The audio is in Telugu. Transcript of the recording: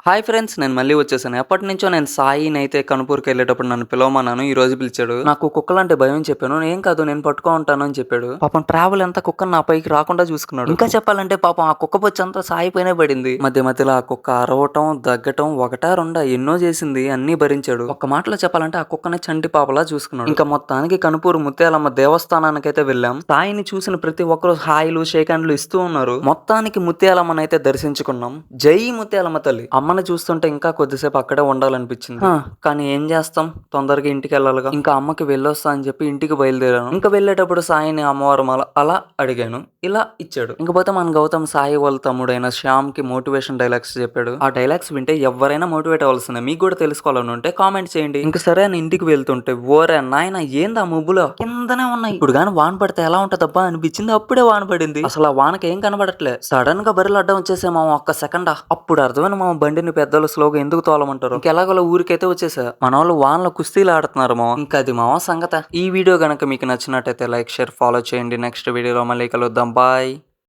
Hi friends! నేను మళ్ళీ వచ్చేసాను. ఎప్పటినుంచో నేను సాయినైతే కనుపూరుకెళ్ళేటప్పుడు నన్ను పిలవమన్నాను. ఈరోజు పిలిచాడు. నాకు కుక్కలంటే భయం చెప్పాను. "ఏం కాదు నేను పట్టుకో ఉంటాను" అని చెప్పాడు. పాపం ట్రావెల్ అంతా కుక్కని నా పైకి రాకుండా చూసుకున్నాడు. ఇంకా చెప్పాలంటే పాపం ఆ కుక్క బొచ్చంతా సాయి పైనే పడింది. మధ్య మధ్యలో ఆ కుక్క అరవటం, దగ్గటం ఒకటా రెండా ఎన్నో చేసింది. అన్నీ భరించాడు. ఒక్క మాటలో చెప్పాలంటే ఆ కుక్కని చంటి పాపలా చూసుకున్నాడు. ఇంకా మొత్తానికి కనుపూరు ముత్యాలమ్మ దేవస్థానానికైతే వెళ్ళాం. సాయిని చూసిన ప్రతి ఒక్కరు హాయిలు, షేక్ హ్యాండ్లు ఇస్తూ ఉన్నారు. మొత్తానికి ముత్యాలమ్మనైతే దర్శించుకున్నాం. జై ముత్యాలమ్మ తల్లి! అమ్మని చూస్తుంటే ఇంకా కొద్దిసేపు అక్కడే ఉండాలనిపించింది. కానీ ఏం చేస్తాం, తొందరగా ఇంటికి వెళ్ళాలిగా. ఇంకా అమ్మకి వెళ్ళొస్తా అని చెప్పి ఇంటికి బయలుదేరాను. ఇంకా వెళ్ళేటప్పుడు సాయిని అమ్మవారు అలా అడిగాను, ఇలా ఇచ్చాడు. ఇంకపోతే మన గౌతమ్ సాయి వాళ్ళ తమ్ముడైన శ్యామ్ కి మోటివేషన్ డైలాగ్స్ చెప్పాడు. ఆ డైలాగ్స్ వింటే ఎవరైనా మోటివేట్ అవ్వాల్సిందే. మీకు కూడా తెలుసుకోవాలని ఉంటే కామెంట్ చేయండి. ఇంకా సరే అని ఇంటికి వెళ్తుంటే ఓరే నాయన ఏంది ఆ ముబ్బులో కిందనే ఉన్నాయి. ఇప్పుడు గాని వాన పడితే ఎలా ఉంటదబ్బా అనిపించింది. అప్పుడే వాన పడింది. అసలు ఆ వానకి ఏం కనబడట్లే. సడన్ గా బరిలో అడ్డం వచ్చేసామా ఒక్క సెకండ్. అప్పుడు అర్థమైన మా బండిని పెద్దలు స్లోగా ఎందుకు తోలమంటారు. ఇంకెలాగోలా ఊరికైతే వచ్చేసా. మన వాళ్ళు వానలో కుస్తీలు ఆడుతున్నారు మామ. ఇంకా అది మామ సంగత. ఈ వీడియో గనక మీకు నచ్చినట్టయితే లైక్, షేర్, ఫాలో చేయండి. నెక్స్ట్ వీడియోలో మళ్ళీ కలుద్దాం. బాయ్.